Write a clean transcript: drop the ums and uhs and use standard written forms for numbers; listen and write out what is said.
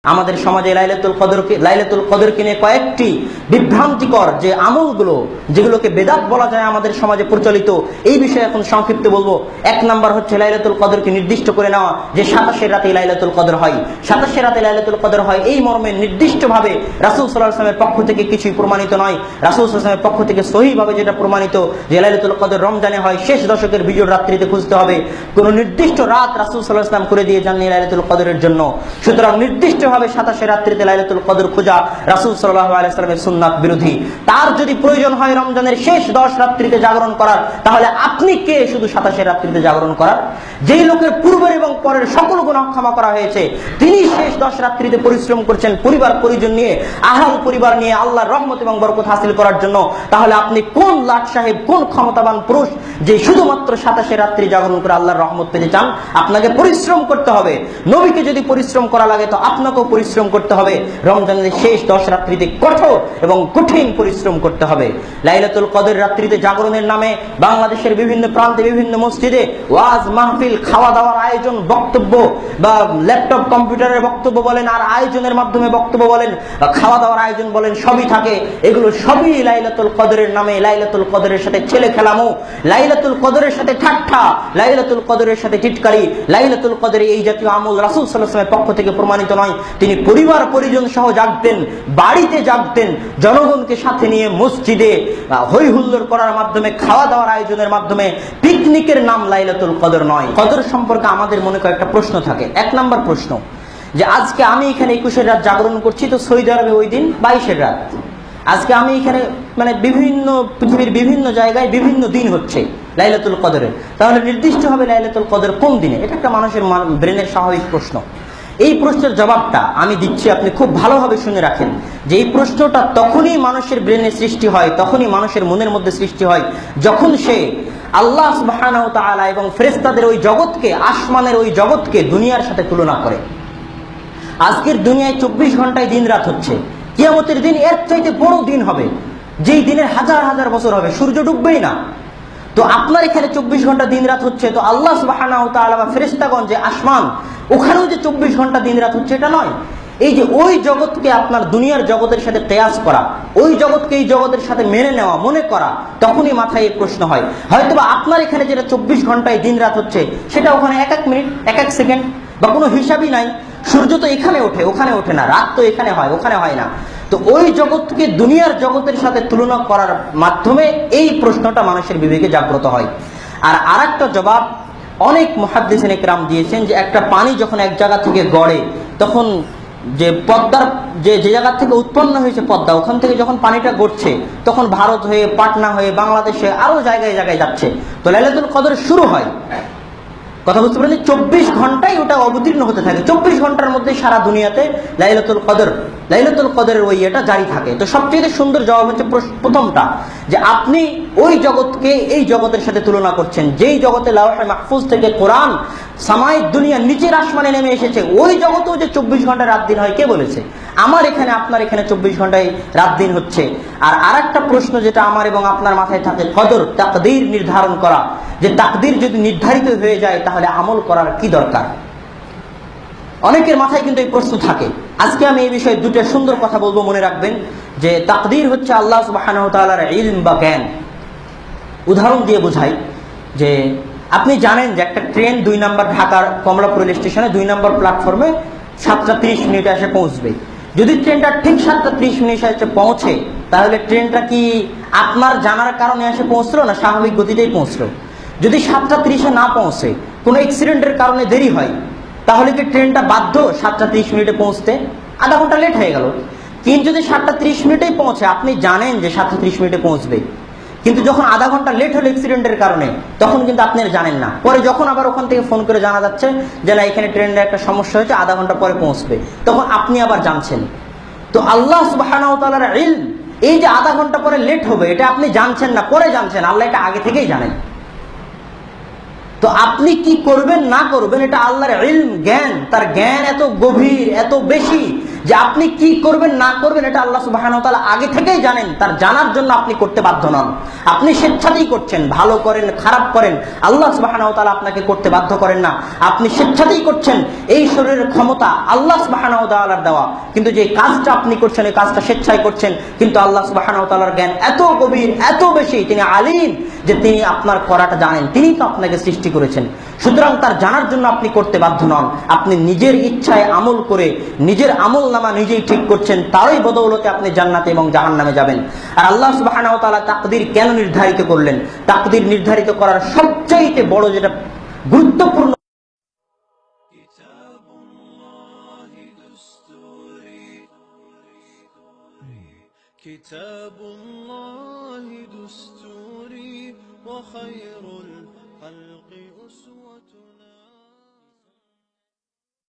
আমাদের সমাজে লাইলাতুল কদরকে নিয়ে কয়েকটি বিভ্রান্তিকর যে আমলগুলো যেগুলোকে বেদাত বলা যায় আমাদের সমাজে প্রচলিত, এই বিষয়ে এখন সংক্ষিপ্ত বলবো। এক নাম্বার হচ্ছে লাইলাতুল কদরকে নির্দিষ্ট করে নেওয়া যে 27 রাতে লাইলাতুল কদর হয়। 27 রাতে লাইলাতুল কদর হয় এই মর্মে নির্দিষ্টভাবে রাসূল সাল্লাল্লাহু আলাইহি ওয়াসাল্লামের পক্ষ থেকে কিছুই প্রমাণিত নয়। রাসূল সাল্লাল্লাহু আলাইহি ওয়াসাল্লামের পক্ষ থেকে সহিহভাবে যেটা প্রমাণিত যে লাইলাতুল কদর রমজানে হয়, শেষ দশকের বিজোড় রাত্রিতে খুঁজতে হবে। কোন নির্দিষ্ট রাত রাসূল সাল্লাল্লাহু আলাইহি ওয়াসাল্লাম করে দিয়ে যাননি লাইলাতুল কদরের জন্য। সুতরাং নির্দিষ্টভাবে 27 রাত্রিতে লাইলাতুল কদর খোঁজা রাসূল সাল্লাল্লাহু আলাইহি ওয়াসাল্লামের সুন্নাত বিরোধী। তার যদি প্রয়োজন হয় রমজানের শেষ 10 রাত্রিতে জাগরণ করার, তাহলে আপনি কে শুধু 27 রাত্রিতে জাগরণ করার? যেই লোকের পূর্বের এবং পরের সকল গুনাহ ক্ষমা করা হয়েছে, তিনি শেষ 10 রাত্রিতে পরিশ্রম করছেন পরিবার পরিজন নিয়ে, আহল পরিবার নিয়ে আল্লাহর রহমত এবং বরকত হাসিল করার জন্য। তাহলে আপনি কোন লাট সাহেব, কোন ক্ষমতাবান পুরুষ যে শুধুমাত্র 27 রাত্রি জাগরণ করে আল্লাহর রহমত পেতে চান? আপনাকে পরিশ্রম করতে হবে। নবীকে যদি পরিশ্রম করা লাগে তো আপনাকেও পরিশ্রম করতে হবে। রমজানের শেষ 10 রাত্রিতে কঠোর এবং কঠিন পরিশ্রম করতে হবে। লাইলাতুল কদর রাত্রিতে জাগরণের নামে বাংলাদেশের বিভিন্ন প্রান্তে বিভিন্ন মসজিদে ওয়াজ মাহফিল, খাওয়া দাওয়ার আয়োজন, বক্তব্য বা ল্যাপটপ কম্পিউটারের বক্তব্য বলেন, আর আয়োজনের মাধ্যমে বক্তব্য বলেন, খাওয়া দাওয়ার আয়োজন বলেন, সবই থাকে। এগুলো সবই লাইলাতুল কদরের নামে লাইলাতুল কদরের সাথে ছেলে খেলামো, লাইলাতুল কদরের সাথে ঠাট্টা, লাইলাতুল কদরের সাথে টিটকারি। লাইলাতুল কদরে এই জাতীয় আমল রাসূল সাল্লাল্লাহু আলাইহি ওয়াসাল্লামের পক্ষ থেকে প্রমাণিত নয়। তিনি পরিবার পরিজন সহ জাগতেন, বাড়িতে জাগতেন, জনগণকে সাথে নিয়ে মসজিদে হই হুল্লোড় করার মাধ্যমে, খাওয়া দাওয়ার আয়োজনের মাধ্যমে। পিকনিকের নাম লাইলাতুল কদর নয়। কদর সম্পর্কে আমাদের মনে কয়েকটা প্রশ্ন থাকে। এক নাম্বার প্রশ্ন যে আজকে আমি এখানে 21 রাত জাগরণ করছি, তো সৌদি আরবে ওই দিন 22 রাত। আজকে আমি এখানে বিভিন্ন পৃথিবীর বিভিন্ন জায়গায় বিভিন্ন দিন হচ্ছে লাইলাতুল কদরের, তাহলে নির্দিষ্ট হবে লাইলাতুল কদর কোন দিনে? এটা একটা মানুষের ব্রেনের স্বাভাবিক প্রশ্ন। এই প্রশ্নের জবাবটা আমি দিচ্ছি, আপনি খুব ভালোভাবে শুনে রাখেন যে এই প্রশ্নটা তখনই মানুষের ব্রেনে সৃষ্টি হয়, তখনই মানুষের মনের মধ্যে সৃষ্টি হয় যখন সে আল্লাহ সুবহানাহু ওয়া তাআলা এবং ফেরেশতাদের ওই জগৎকে, আসমানের ওই জগৎকে দুনিয়ার সাথে তুলনা করে। আজকের দুনিয়ায় 24 ঘন্টায় দিন রাত হচ্ছে, কিয়ামতের দিন এর চাইতে বড় দিন হবে, যেই দিনের হাজার হাজার বছর হবে, সূর্য ডুববেই না। তো আপনার এখানে 24 ঘন্টা দিন রাত হচ্ছে, তো আল্লাহ সুবহানাহু ওয়া তাআলা বা ফেরেশতাগণ যে আসমান, ওখানেও যে 24 ঘন্টা দিন রাত হচ্ছে, এটা নয়। এই যে ওই জগৎকে আপনার দুনিয়ার জগতের সাথে কিয়াস করা, ওই জগৎকে এই জগতের সাথে মেনে নেওয়া, মনে করা, তখনই মাথায় এই প্রশ্ন হয়। হয়তোবা আপনার এখানে যেটা 24 ঘন্টায় দিন রাত হচ্ছে, সেটা ওখানে এক এক মিনিট, এক এক সেকেন্ড বা কোনো হিসাবই নাই। সূর্য তো এখানে ওঠে, ওখানে ওঠে না, রাত তো এখানে হয়, ওখানে হয় না। তো ওই জগৎকে দুনিয়ার জগতের সাথে তুলনা করার মাধ্যমে এই প্রশ্নটা মানুষের বিবেকে জাগ্রত হয়। আর আরেকটা জবাব অনেক মুহাদ্দিসিন ইকরাম দিয়েছেন যে একটা পানি যখন এক জায়গা থেকে গড়ে, তখন যে পদ্মার যে জায়গা থেকে উৎপন্ন হয়েছে পদ্মা, ওখান থেকে যখন পানিটা গড়ছে, তখন ভারত হয়ে, পাটনা হয়ে, বাংলাদেশে আরো জায়গায় জায়গায় যাচ্ছে। তো লাইলাতুল কদর শুরু হয়, কথা বুঝতে পারেন, 24 ঘন্টায় ওটা অবতীর্ণ হতে থাকে। 24 ঘন্টার মধ্যে সারা দুনিয়াতে লাইলাতুল কদরের ওই এটা জারি থাকে। তো সবচেয়ে সুন্দর জবাব হচ্ছে প্রথমটা, যে আপনি ওই জগৎকে এই জগতের সাথে তুলনা করছেন, যেই জগতে লাওহে মাহফুজ থেকে কোরআন সামায়ের দুনিয়া নিচের আসমানে নেমে এসেছে, ওই জগতেও যে 24 ঘন্টা রাত দিন হয়, কে বলেছে? আমার এখানে, আপনার এখানে 24 ঘন্টায় রাত দিন হচ্ছে। আর আরেকটা প্রশ্ন যেটা আমার এবং আপনার মাথায় থাকে, কদর, তাকদীর নির্ধারণ করা, যে তাকদীর যদি নির্ধারিত হয়ে যায় তাহলে আমল করার কি দরকার? অনেকের মাথায় কিন্তু এই প্রশ্ন থাকে। আজকে আমি এই বিষয়ে দুটো সুন্দর কথা বলবো, মনে রাখবেন যে তাকদীর হচ্ছে আল্লাহ সুবহানাহু ওয়া তাআলার ইলম বা জ্ঞান। উদাহরণ দিয়ে বোঝাই যে আপনি জানেন যে একটা ট্রেন 2 নম্বর ঢাকার কমলাপুর রেল স্টেশনে 2 নম্বর প্ল্যাটফর্মে 7:30 মিনিটে এসে পৌঁছবে। যদি ট্রেনটা ঠিক 7:30 মিনিটে এসে পৌঁছে, তাহলে ট্রেনটা কি আপনার জানার কারণে এসে পৌঁছলো না স্বাভাবিক গতিতেই পৌঁছলো? যদি 7:30 না পৌঁছে, কোনো অ্যাক্সিডেন্টের কারণে দেরি হয়, তাহলে কি ট্রেনটা বাধ্য 7:30 মিনিটে পৌঁছতে? আধা ঘন্টা লেট হয়ে গেল। কিন্তু যদি 7:30 মিনিটেই পৌঁছে, আপনি জানেন যে 7:30 মিনিটে পৌঁছবে, কিন্তু যখন আধা ঘন্টা লেট হলো অ্যাক্সিডেন্টের কারণে, তখন কিন্তু আপনি জানেন না। পরে যখন আবার ওখান থেকে ফোন করে জানা যাচ্ছে যে না, এখানে ট্রেনের একটা সমস্যা হয়েছে, আধা ঘন্টা পরে পৌঁছবে, তখন আপনি আবার জানছেন। তো আল্লাহ সুবহানাহু ওয়া তাআলার ইলম, এই যে আধা ঘন্টা পরে লেট হবে, এটা আপনি জানছেন না, পরে জানছেন। আল্লাহ এটা আগে থেকেই জানেন। তো আপনি কি করবেন না করবেন, এটা আল্লাহর ইলম, জ্ঞান। তার জ্ঞান এত গভীর, এত বেশি যে আপনি কি করবেন না করবেন এটা আল্লাহ সুবহানাহু ওয়া তাআলা আগে থেকেই জানেন, তার জানার জন্য আপনি করতে বাধ্য নন। আপনি স্বেচ্ছাতেই করছেন, ভালো করেন খারাপ করেন, আল্লাহ সুবহানাহু ওয়া তাআলা আপনাকে করতে বাধ্য করেন না, আপনি স্বেচ্ছাতেই করছেন। এই শরীরের ক্ষমতা আল্লাহ সুবহানাহু ওয়া তাআলার দেওয়া, কিন্তু যে কাজটা আপনি করছেন এই কাজটা স্বেচ্ছায় করছেন, কিন্তু আল্লাহ সুবহানাহু ওয়া তাআলার জ্ঞান এত গভীর এত বেশি, তিনি আলিম, যে তিনি আপনার করাটা জানেন, তিনি তো আপনাকে সৃষ্টি করেছেন। সুতরাং তার জানার জন্য আপনি করতে বাধ্য নন, আপনি নিজের ইচ্ছায় আমল করে নিজের আমল নামা নিজেই ঠিক করছেন, তারই বদৌলতে আপনি জান্নাতে এবং জাহান্নামে যাবেন। আর আল্লাহ সুবহানাহু ওয়া তাআলা তাকদীর কেন নির্ধারিত করলেন? তাকদীর নির্ধারিত করার সবচাইতে বড় যেটা গুরুত্বপূর্ণ كتاب الله دستوري وخير الخلق أسوتي